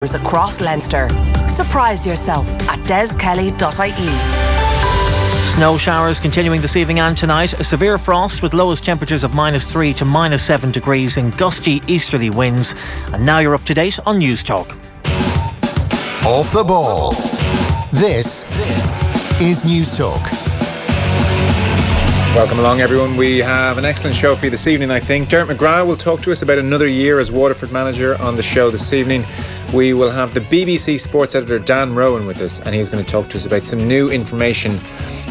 across Leinster. Surprise yourself at deskelly.ie. Snow showers continuing this evening and tonight. A severe frost with lowest temperatures of -3 to -7 degrees and gusty easterly winds. And now you're up to date on News Talk. Off the ball. This is News Talk. Welcome along, everyone. We have an excellent show for you this evening, I think. Dermot McGrath will talk to us about another year as Waterford manager on the show this evening. We will have the BBC sports editor Dan Rowan with us, and he's going to talk to us about some new information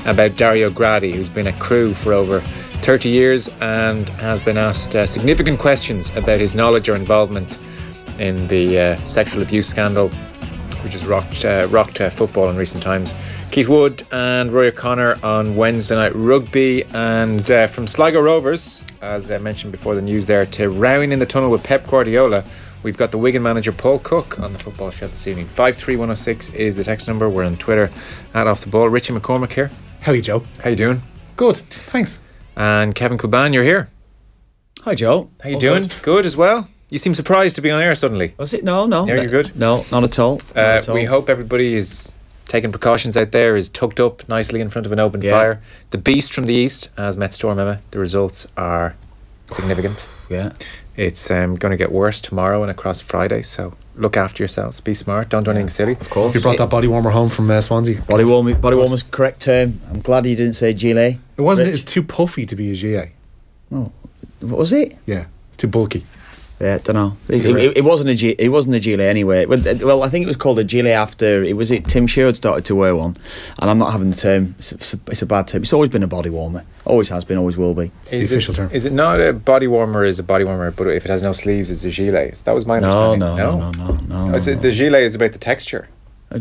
about Dario Gradi, who's been at Crewe for over 30 years and has been asked significant questions about his knowledge or involvement in the sexual abuse scandal which has rocked football in recent times. Keith Wood and Roy O'Connor on Wednesday Night Rugby, and from Sligo Rovers, as I mentioned before the news there, to rowing in the tunnel with Pep Guardiola, we've got the Wigan manager Paul Cook on the football show this evening. 53106 is the text number. We're on Twitter at Off the Ball. Richie McCormick here. How are you, Joe? How you doing? Good, thanks. And Kevin Kilban, you're here. Hi, Joe. How you doing? Good as well. You seem surprised to be on air suddenly. Was it? No. Yeah, you're good? No, not at all. We hope everybody is taking precautions out there, is tucked up nicely in front of an open fire. The beast from the east has met Storm Emma. The results are significant. Yeah. It's going to get worse tomorrow and across Friday, so look after yourselves. Be smart. Don't do anything silly. Of course. You brought that body warmer home from Swansea. Body warmer's correct term. I'm glad you didn't say gilet. It wasn't. Rich. It's too puffy to be a gilet. Oh, what was it? Yeah, it's too bulky. Yeah, I don't know. It wasn't a gilet anyway. Well, I think it was called a gilet after Tim Sherwood started to wear one, and I'm not having the term. It's a bad term. It's always been a body warmer. Always has been. Always will be. It's the official term. Is it not a body warmer? Is a body warmer, but if it has no sleeves, it's a gilet. That was my understanding. No. The gilet is about the texture.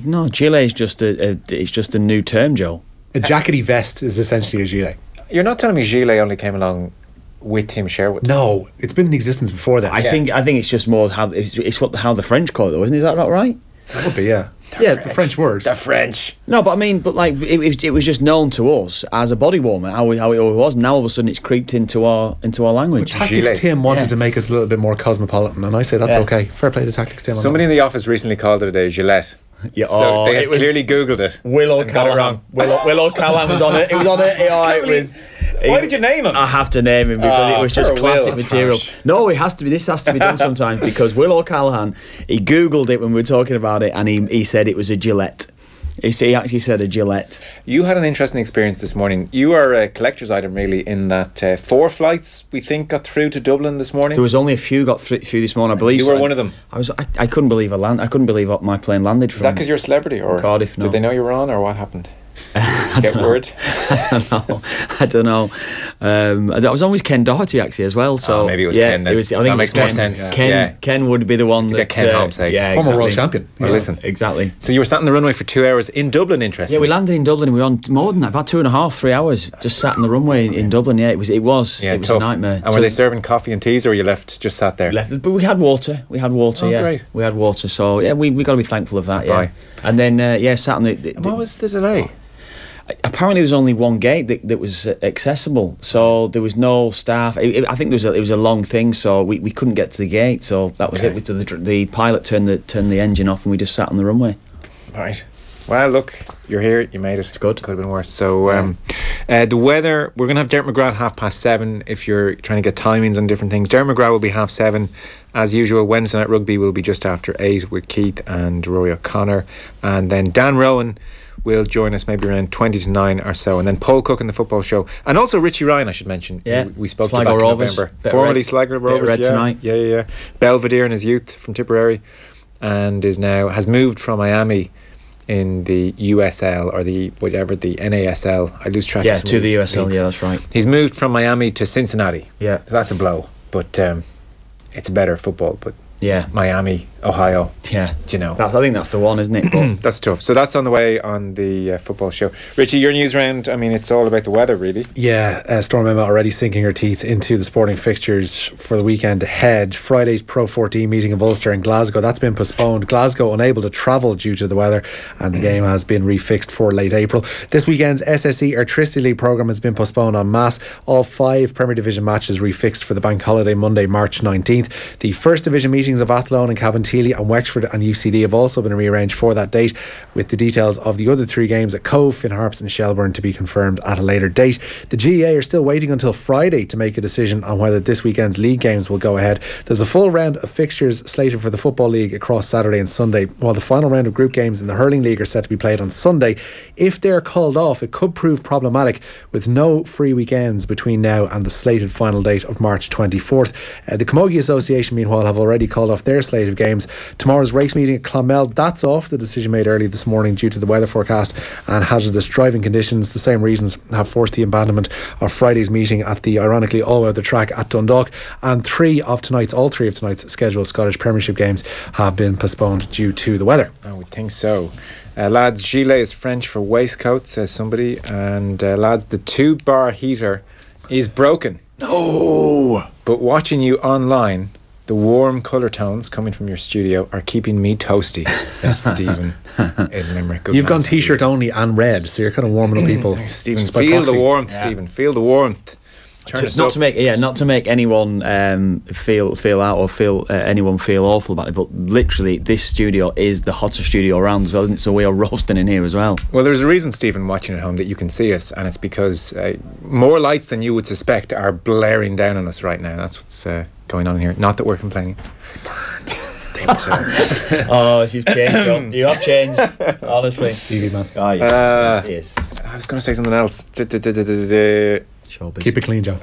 No, gilet is just it's just a new term, Joe. A jackety vest is essentially a gilet. You're not telling me gilet only came along with Tim Sherwood? No, it's been in existence before that. I think it's just more how how the French call it, though, isn't it? Is that not right? It would be, yeah. It's a French word. The French. No, but I mean, it was just known to us as a body warmer, how it always was. Now all of a sudden it's creeped into our language. But Tactics Tim wanted to make us a little bit more cosmopolitan, and I say that's okay. Fair play to Tactics Tim. Somebody in the office recently called it a Gillette. Yeah, so they had clearly Googled it. Will O'Callaghan. Will O'Callaghan was on it. It was on it. Why did you name him? I have to name him because it was just classic material. No, it has to be. This has to be done sometimes because Will O'Callaghan, he Googled it when we were talking about it, and he said it was a Gillette. He actually said a Gillette. You had an interesting experience this morning. You are a collector's item, really, in that 4 flights, we think, got through to Dublin this morning. There was only a few got through this morning, I believe. You were one of them. I couldn't believe I couldn't believe my plane landed. Is that because you're a celebrity, or Cardiff? No. Did they know you were on, or what happened? Get word? I don't know. I was always Ken Doherty actually as well. So maybe it was Ken. Then. I think that makes more sense. Ken would be the one to that get Ken home safe. Yeah, former exactly. world champion. Well, listen, exactly. So you were sat on the runway for 2 hours in Dublin. Interesting. Yeah, we landed in Dublin. And we were on more than that, about 2.5, 3 hours. Just sat on the runway in Dublin. Yeah, it was tough. A nightmare. And were they serving coffee and teas, or you left just sat there? But we had water. Oh, yeah, great. We had water. So yeah, we got to be thankful of that. Yeah. And then sat on the. What was the delay? Apparently, there was only one gate that was accessible, so there was no staff. I think it was a long thing, so we couldn't get to the gate. So that was it. The pilot turned the engine off, and we just sat on the runway. Right. Well, look, you're here. You made it. It's good. Could have been worse. So the weather. We're going to have Dermot McGrath 7:30. If you're trying to get timings on different things, Dermot McGrath will be 7:30 as usual. Wednesday Night Rugby will be just after 8 with Keith and Roy O'Connor, and then Dan Rowan will join us maybe around 20 to 9 or so, and then Paul Cook in the football show, and also Richie Ryan, I should mention. Yeah, we spoke Sligo to back Rovers, in November. Formerly Sligo Rovers. Red tonight. Yeah. Belvedere in his youth from Tipperary, and has moved from Miami in the USL or the NASL. I lose track. Yeah, to the USL. Yeah, that's right. He's moved from Miami to Cincinnati. Yeah, so that's a blow, but it's better football. But yeah, Miami, Ohio. Yeah, do you know? I think that's the one, isn't it? But that's tough. So that's on the way on the football show. Richie, your news round. I mean, it's all about the weather, really. Yeah, Storm Emma already sinking her teeth into the sporting fixtures for the weekend ahead. Friday's Pro 14 meeting of Ulster and Glasgow, that's been postponed. Glasgow unable to travel due to the weather, and the game has been refixed for late April. This weekend's SSE Airtricity League programme has been postponed en masse. All 5 Premier Division matches refixed for the bank holiday Monday, March 19th. The First Division meeting meetings of Athlone and Cabinteely and Wexford and UCD have also been rearranged for that date, with the details of the other 3 games at Cove, Finn Harps and Shelbourne to be confirmed at a later date. The GAA are still waiting until Friday to make a decision on whether this weekend's league games will go ahead. There's a full round of fixtures slated for the Football League across Saturday and Sunday, while the final round of group games in the Hurling League are set to be played on Sunday. If they're called off, it could prove problematic, with no free weekends between now and the slated final date of March 24th. The Camogie Association, meanwhile, have already called off their slate of games. Tomorrow's race meeting at Clonmel, that's off. The decision made early this morning due to the weather forecast and hazardous driving conditions. The same reasons have forced the abandonment of Friday's meeting at the ironically all-weather track at Dundalk. And all three of tonight's scheduled Scottish Premiership games have been postponed due to the weather. I would think so. Lads, gilet is French for waistcoat, says somebody. And lads, the 2-bar heater is broken. No! But watching you online, the warm colour tones coming from your studio are keeping me toasty, says Stephen in Limerick. Good You've man, gone t-shirt Stephen. only and red, so you're kind of warming up people. Stephen, just by feel proxy. the warmth, Stephen. Feel the warmth. Not to make anyone feel out or feel anyone feel awful about it, but literally this studio is the hottest studio around as well, isn't it? So we are roasting in here as well. Well, there's a reason, Stephen, watching at home, that you can see us, and it's because more lights than you would suspect are blaring down on us right now. That's what's going on here. Not that we're complaining. Oh, you've changed, John. You have changed, honestly. TV man. Oh, yes. I was going to say something else. Showbiz. Keep it clean, Joe.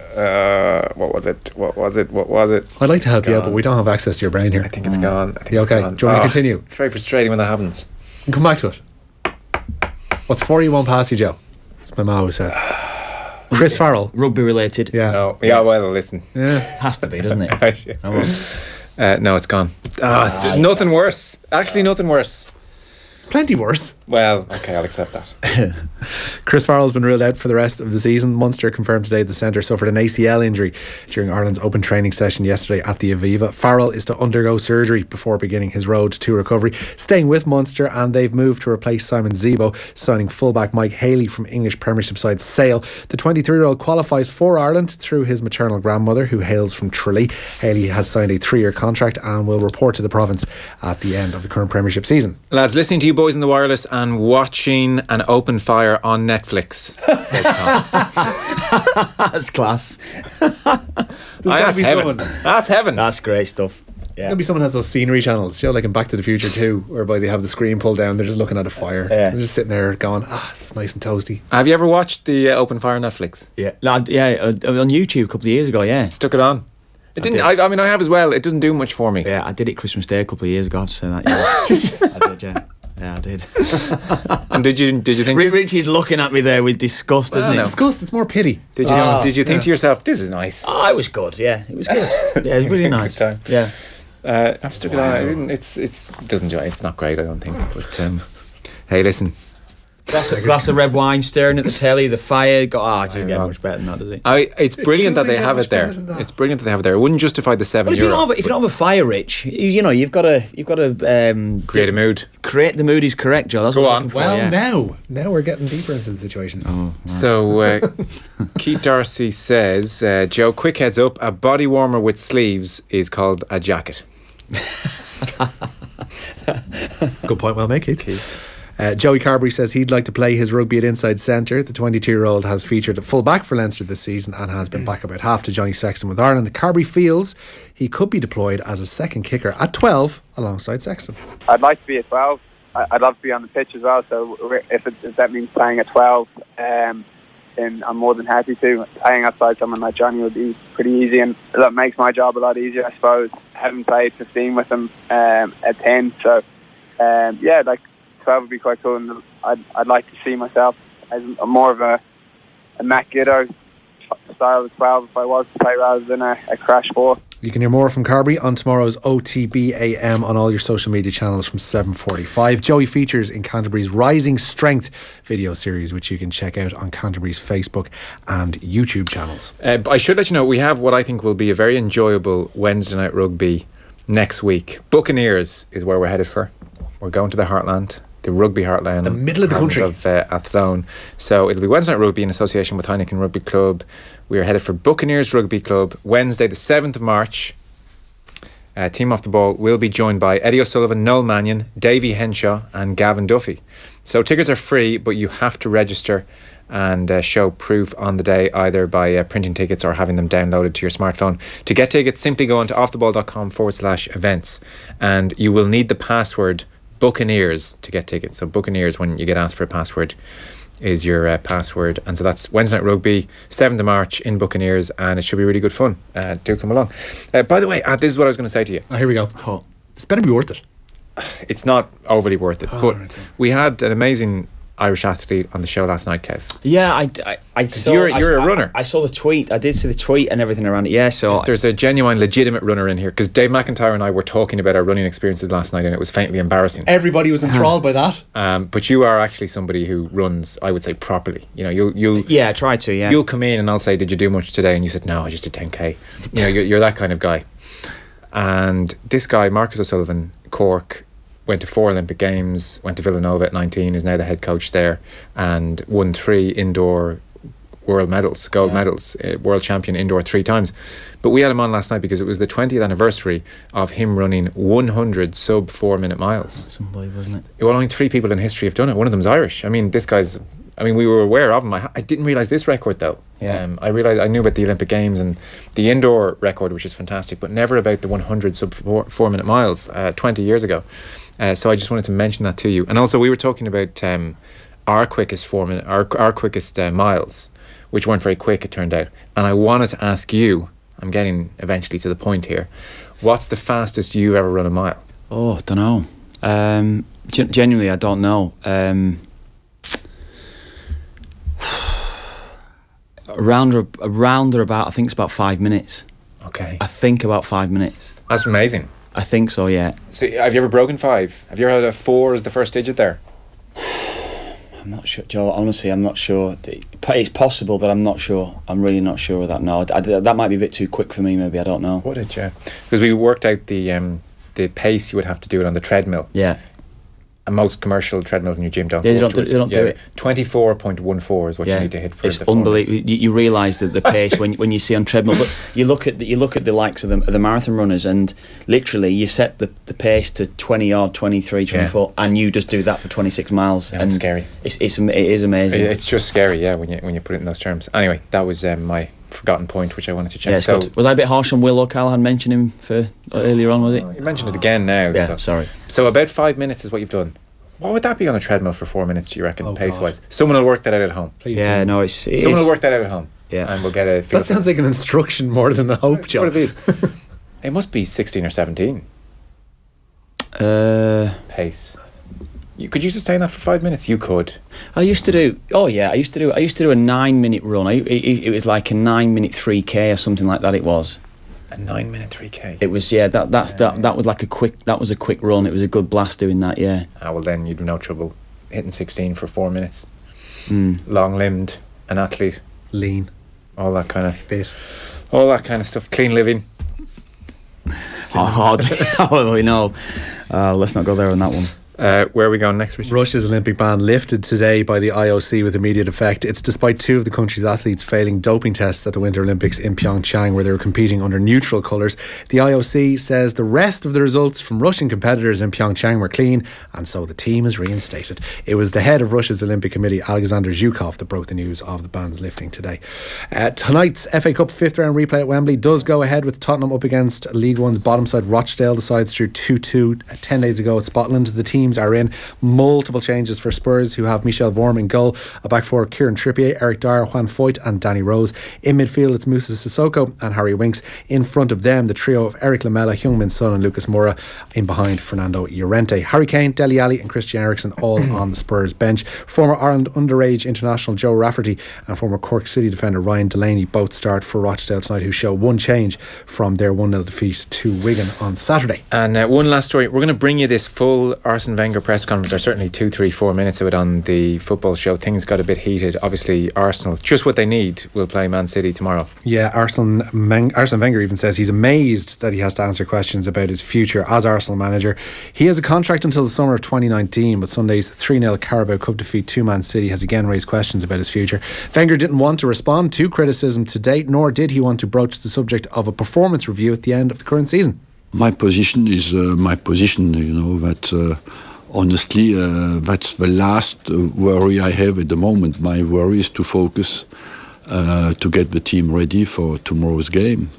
What was it? I'd like to help you out, but we don't have access to your brain here. I think it's gone. You okay? Gone. Do you want me to continue? It's very frustrating when that happens. And come back to it. What's 4 you won't pass you, Joe? That's my ma always says. Chris Farrell. Rugby related. Yeah. No. Yeah, well, listen. Yeah. Has to be, doesn't it? No, it's gone. Nothing worse. Actually, nothing worse. Plenty worse. Well, okay, I'll accept that. Chris Farrell's been ruled out for the rest of the season. Munster confirmed today the centre suffered an ACL injury during Ireland's open training session yesterday at the Aviva. Farrell is to undergo surgery before beginning his road to recovery. Staying with Munster, and they've moved to replace Simon Zebo, signing fullback Mike Haley from English Premiership side Sale. The 23-year-old qualifies for Ireland through his maternal grandmother, who hails from Tralee. Haley has signed a 3-year contract and will report to the province at the end of the current Premiership season. Lads, listening to you boys in the wireless and watching an open fire on Netflix, says Tom. That's class. That's heaven. That's heaven. That's great stuff. There's going to be someone who has those scenery channels, you know, like in Back to the Future 2, whereby they have the screen pulled down, they're just looking at a fire. Yeah. They're just sitting there going, this is nice and toasty. Have you ever watched the open fire on Netflix? Yeah, on YouTube a couple of years ago. Yeah, Stuck it on. It didn't. I mean, I have as well. It doesn't do much for me. Yeah, I did it Christmas Day a couple of years ago. I have to say that. Yeah. I did. Yeah. Yeah, I did. And did you think? Richie's looking at me there with disgust, isn't he? Disgust, it's more pity. Did you think to yourself, this is nice? Oh, it was good. Yeah, it was good. Yeah, it was really nice. Good time. Yeah. I've stuck it on. It doesn't do it. It's not great, I don't think. But hey, listen. Glass of red wine, staring at the telly, the fire. It doesn't get much better than that, does it? It's brilliant that they have it there. It's brilliant that they have it there. It wouldn't justify the €7. If you don't have a fire, Rich, you've got to create a mood. Create the mood is correct, Joe. That's Go what on. I'm looking for, Now we're getting deeper into the situation. Oh, right. So Keith Darcy says, Joe, quick heads up, a body warmer with sleeves is called a jacket. Good point, well made, Keith. Joey Carbery says he'd like to play his rugby at inside centre. The 22-year-old has featured at full back for Leinster this season and has been back about half to Johnny Sexton with Ireland. Carbery feels he could be deployed as a second kicker at 12 alongside Sexton. I'd like to be at 12. I'd love to be on the pitch as well, so if that means playing at 12, then I'm more than happy to. Playing outside someone like Johnny would be pretty easy, and that makes my job a lot easier, I suppose. I haven't played 15 with him at 10, so like 12 would be quite cool, and I'd like to see myself as more of a Matt Giddo style of 12 if I was to play rather than a crash 4. You can hear more from Carbery on tomorrow's OTB AM on all your social media channels from 7:45. Joey features in Canterbury's Rising Strength video series, which you can check out on Canterbury's Facebook and YouTube channels. I should let you know, we have what I think will be a very enjoyable Wednesday night rugby next week. Buccaneers is where we're headed for. We're going to the Heartland, the rugby heartland, the middle of the country of Athlone. So it'll be Wednesday night rugby in association with Heineken Rugby Club. We are headed for Buccaneers Rugby Club Wednesday the 7th of March. Team Off the Ball will be joined by Eddie O'Sullivan, Noel Mannion, Davy Henshaw and Gavin Duffy. So tickets are free, but you have to register and show proof on the day, either by printing tickets or having them downloaded to your smartphone. To get tickets, simply go onto offtheball.com/events, and you will need the password Buccaneers to get tickets. So Buccaneers, when you get asked for a password, is your password. And so that's Wednesday Night Rugby, 7th of March in Buccaneers, and it should be really good fun. Do come along. By the way, this is what I was going to say to you. Here we go. This better be worth it. It's not overly worth it, but we had an amazing Irish athlete on the show last night, Kev. Yeah, I saw. You're a runner. I saw the tweet. I did see the tweet and everything around it. Yeah, so there's a genuine, legitimate runner in here, because Dave McIntyre and I were talking about our running experiences last night, and it was faintly embarrassing. Everybody was enthralled by that. But you are actually somebody who runs, I would say, properly. You know, you'll yeah, try to. Yeah, you'll come in and I'll say, "Did you do much today?" And you said, "No, I just did 10k." You know, you're that kind of guy. And this guy, Marcus O'Sullivan, Cork, went to 4 Olympic Games, went to Villanova at 19, is now the head coach there, and won 3 indoor world medals, gold medals, world champion indoor 3 times. But we had him on last night because it was the 20th anniversary of him running 100 sub 4 minute miles. That's unbelievable, isn't it? Well, only 3 people in history have done it. One of them's Irish. I mean, this guy's, we were aware of him. I didn't realise this record though. Yeah. I knew about the Olympic Games and the indoor record, which is fantastic, but never about the 100 sub 4 minute miles 20 years ago. So I just wanted to mention that to you. And also, we were talking about our quickest 4 minute, our quickest miles, which weren't very quick, it turned out. And I wanted to ask you, I'm getting eventually to the point here, what's the fastest you've ever run a mile? Oh, don't know. Genuinely, I don't know. Around or about, I think it's about 5 minutes. Okay. I think about 5 minutes. That's amazing. I think so, yeah. So have you ever broken 5? Have you ever had a 4 as the first digit there? I'm not sure, Joe. Honestly, I'm not sure. It's possible, but I'm not sure. I'm really not sure of that. No, that might be a bit too quick for me. Maybe, I don't know. What did you? Because we worked out the pace you would have to do it on the treadmill. Yeah. And most commercial treadmills in your gym don't. They don't do it. 24.14 is what you need to hit for it's the 4 unbelievable. minutes. You realise that the pace when you see on treadmill, but you look at the likes of the marathon runners, and literally you set the pace to 20 odd, 23, 24, and you just do that for 26 miles. Yeah, and it's scary. It is amazing. It's just scary, yeah, when you put it in those terms. Anyway, that was my forgotten point, which I wanted to check. Yeah, so was I a bit harsh on Will O'Callaghan mentioning him for earlier on? Was it? You mentioned it again now. Yeah, sorry. So about 5 minutes is what you've done. What would that be on a treadmill for 4 minutes, do you reckon, pace-wise? Someone will work that out at home. Please yeah, do. no, someone will work that out at home. Yeah. And we'll get a feel. That sounds like an instruction more than a hope, Joe. What it is. It must be 16 or 17. Pace. Could you sustain that for 5 minutes? You could. I used to do. Oh yeah, I used to do a 9-minute run. It was like a 9-minute 3K or something like that. It was. A 9-minute 3K. It was, yeah. That was like a quick. That was a quick run. It was a good blast doing that. Yeah. Well, then you'd have no trouble hitting 16 for 4 minutes. Long-limbed, an athlete, lean, all that kind of fit, all that kind of stuff. Clean living. We know. Let's not go there on that one. Where are we going next, Richie? Russia's Olympic ban lifted today by the IOC with immediate effect. It's despite 2 of the country's athletes failing doping tests at the Winter Olympics in Pyeongchang, where they were competing under neutral colours. The IOC says the rest of the results from Russian competitors in Pyeongchang were clean, and so the team is reinstated. It was the head of Russia's Olympic Committee, Alexander Zhukov, that broke the news of the ban's lifting today. Tonight's FA Cup 5th round replay at Wembley does go ahead, with Tottenham up against League One's bottom side Rochdale. The sides drew 2-2 10 days ago at Scotland. The teams are in. Multiple changes for Spurs, who have Michel Vorm in goal, a back four Kieran Trippier, Eric Dyer, Juan Foyt and Danny Rose. In midfield it's Moussa Sissoko and Harry Winks. In front of them the trio of Eric Lamela, Heung-min Son and Lucas Moura. In behind Fernando Llorente, Harry Kane, Dele Alli and Christian Eriksen all on the Spurs bench. Former Ireland underage international Joe Rafferty and former Cork City defender Ryan Delaney both start for Rochdale tonight, who show one change from their 1-0 defeat to Wigan on Saturday. And one last story. We're going to bring you this full Arsene Wenger press conference, or certainly 2, 3, 4 minutes of it on the football show. Things got a bit heated. Obviously Arsenal, just what they need, will play Man City tomorrow. Yeah, Arsene Wenger even says he's amazed that he has to answer questions about his future as Arsenal manager. He has a contract until the summer of 2019, but Sunday's 3-0 Carabao Cup defeat to Man City has again raised questions about his future. Wenger didn't want to respond to criticism to date, nor did he want to broach the subject of a performance review at the end of the current season. My position is my position, that honestly, that's the last worry I have at the moment. My worry is to focus to get the team ready for tomorrow's game.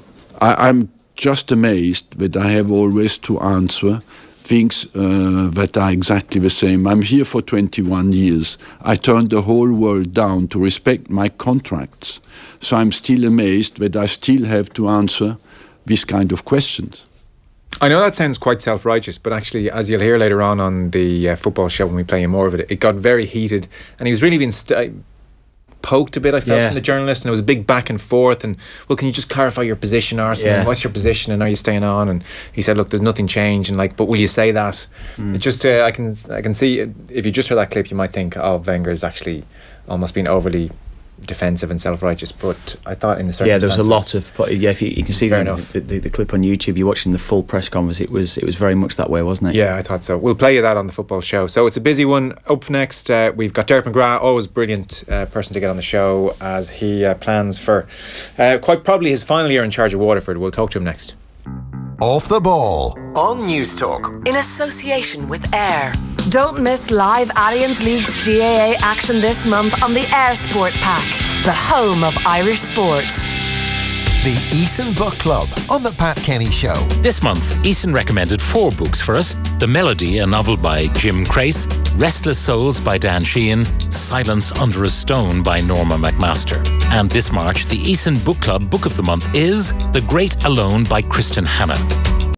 I'm just amazed that I have always to answer things that are exactly the same. I'm here for 21 years. I turned the whole world down to respect my contracts. So I'm still amazed that I still have to answer these kind of questions. I know that sounds quite self-righteous, but actually, as you'll hear later on the football show when we play more of it, it got very heated, and he was really being poked a bit, I felt, from the journalist, and it was a big back and forth, and, well, can you just clarify your position, Arsene? Yeah. What's your position, and are you staying on? And he said, look, there's nothing changed, and but will you say that? It just, I can see, if you just heard that clip, you might think, oh, Wenger's actually almost been overly defensive and self-righteous, but I thought in the circumstances, there was a lot of if you can see the clip on YouTube, you're watching the full press conference, it was very much that way, wasn't it? Yeah, I thought so. We'll play you that on the football show. So it's a busy one. Up next, we've got Derek McGrath, always brilliant person to get on the show as he plans for quite probably his final year in charge of Waterford. We'll talk to him next. Off the Ball on News Talk in association with Air. Don't miss live Allianz League's GAA action this month on the Air Sport Pack, the home of Irish sport. The Eason Book Club on the Pat Kenny Show. This month, Eason recommended 4 books for us. The Melody, a novel by Jim Crace, Restless Souls by Dan Sheehan, Silence Under a Stone by Norma McMaster. And this March, the Eason Book Club Book of the Month is The Great Alone by Kristen Hanna.